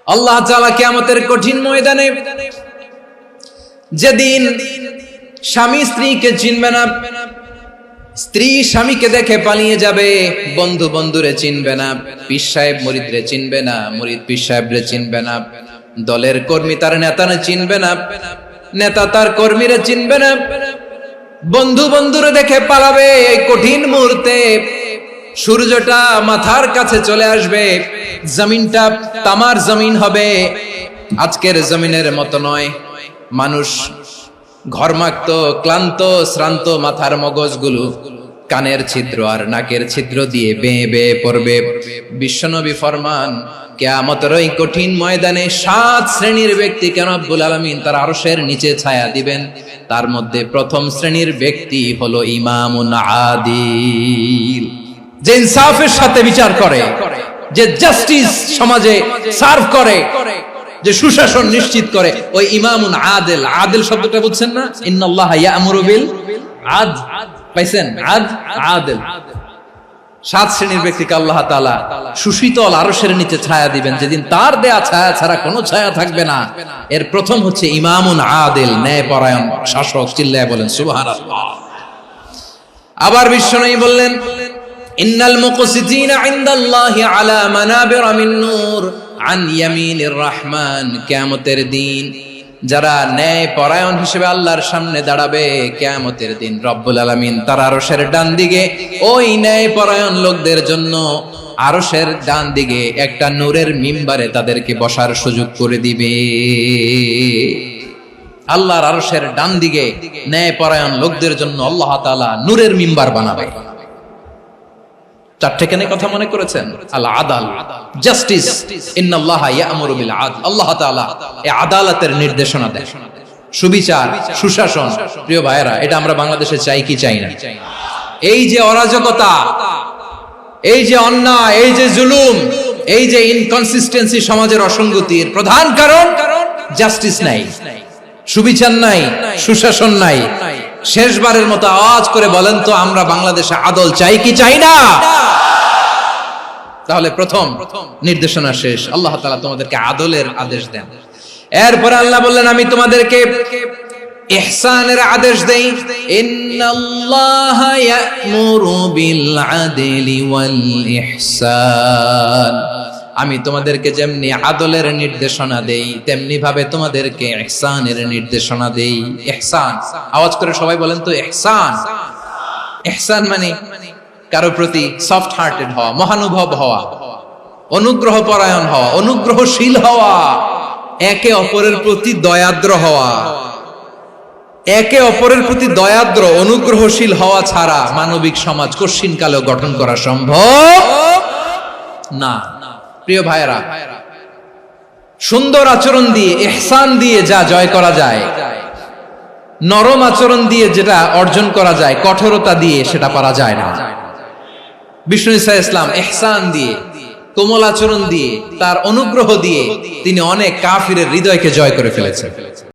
আল্লাহ তাআলা কিয়ামতের কঠিন ময়দানে যেদিন স্বামী স্ত্রীকে চিনবে না, স্ত্রী স্বামীকে দেখে পালিয়ে যাবে, বন্ধু বন্ধুরে চিনবে না, পীর সাহেব মুরিদরে চিনবে না, মুরিদ পীর সাহেবরে চিনবে না, দলের কর্মী তার নেতারে চিনবে না, নেতা তার কর্মীরে চিনবে না, বন্ধু বন্ধুরে দেখে পালাবে। এই কঠিন মুহূর্তে সূর্যটা মাথার কাছে চলে আসবে, জমিনটা তামার জমিন হবে, আজকের জমিনের মতো নয়। মানুষ ঘর্মাক্ত, ক্লান্ত, শ্রান্ত মাথার মগজগুলো কানের ছিদ্র আর নাকের ছিদ্র দিয়ে বেয়ে বেয়ে পড়বে। বিশ্বনবী ফরমান, কিয়ামতের ওই কঠিন ময়দানে 7 শ্রেণীর ব্যক্তিকে রব্বুল আলামিন তার আরশের নিচে ছায়া দিবেন। তার মধ্যে প্রথম শ্রেণীর ব্যক্তি হলো ইমামুন আদিল, যে ইনসাফের সাথে বিচার করে, যে জাস্টিস সমাজে সার্ভ করে, যে সুশাসন নিশ্চিত করে, ওই ইমামুন আদিল। আদিল শব্দটা বুঝছেন না? ইন্নাল্লাহা ইয়া'মুরু বিল আদল, পাইছেন? আদিল। 7 শ্রেণীর ব্যক্তিকে আল্লাহ তাআলা সুশীতল আরশের নিচে ছায়া দিবেন, যেদিন তার দেয়া ছায়া ছাড়া কোনো ছায়া থাকবে না। এর প্রথম হচ্ছে ইমামুন আদিল, ন্যায়পরায়ণ শাসক। চিল্লায় বলেন সুবহানাল্লাহ। আবার বিশ্বনবী বললেন, ইন্নাল মুকসিতিনা ইনদাল্লাহি আলা মানাবিরা মিন নূর আন ইয়ামিনির রহমান। কিয়ামতের দিন যারা ন্যায় পরায়ণ হিসেবে আল্লাহর সামনে দাঁড়াবে, কিয়ামতের দিন রব্বুল আলামিন তার আরশের ডান দিকে ওই ন্যায় পরায়ণ লোকদের জন্য আরশের ডান দিকে একটা নূরের মিম্বারে তাদেরকে বসার সুযোগ করে দিবে। আল্লাহর আরশের ডান দিকে ন্যায় পরায়ণ লোকদের জন্য আল্লাহ তাআলা নূরের মিম্বার বানাবে। 4টে কেন কথা মনে করেছেন? আল আদাল, জাস্টিস। ইন্নাল্লাহা ইয়া'মুরু বিল আদল। আল্লাহ তাআলা এই আদালতের নির্দেশনা দেন, সুবিচার, সুশাসন। প্রিয় ভাইয়েরা, এটা আমরা বাংলাদেশে চাই কি চাই না? এই যে অরাজকতা, এই যে অন্যায়, এই যে জুলুম, এই যে ইনকনসিস্টেন্সি সমাজের অসঙ্গতির প্রধান কারণ জাস্টিস নাই, সুবিচার নাই, সুশাসন নাই। শেষবারের মতো আওয়াজ করে বলেন তো, আমরা বাংলাদেশে আদল চাই কি চাই না? তাহলে প্রথম নির্দেশনা শেষ। আল্লাহ তাআলা তোমাদেরকে আদলের আদেশ দেন। এরপর আল্লাহ বললেন, আমি তোমাদেরকে ইহসানের আদেশ দেই। ইন্নাল্লাহা ইয়া'মুরু বিল আদলি ওয়াল ইহসান। আমি তোমাদেরকে যেমনি আদলের নির্দেশনা দেই, তেমনি ভাবে তোমাদেরকে ইহসানের নির্দেশনা দেই। ইহসান, আওয়াজ করে সবাই বলেন তো ইহসান। ইহসান মানে কারো প্রতি সফট হার্টেড হওয়া, মহানুভব হওয়া, অনুগ্রহ পরায়ণ হওয়া, অনুগ্রহশীল হওয়া, একে অপরের প্রতি দয়াদ্র হওয়া। একে অপরের প্রতি দয়াদ্র, অনুগ্রহশীল হওয়া ছাড়া মানবিক সমাজ কশিনকালেও গঠন করা সম্ভব না। প্রিয় ভাইয়েরা, সুন্দর আচরণ দিয়ে, ইহসান দিয়ে যা জয় করা যায়, নরম আচরণ দিয়ে যেটা অর্জন করা যায়, কঠোরতা দিয়ে সেটা পারা যায় না। বিষ্ণু ঈসা ইসলাম ইহসান দিয়ে, কোমল আচরণ দিয়ে, তার অনুগ্রহ দিয়ে তিনি অনেক কাফিরের হৃদয়কে জয় করে ফেলেছেন।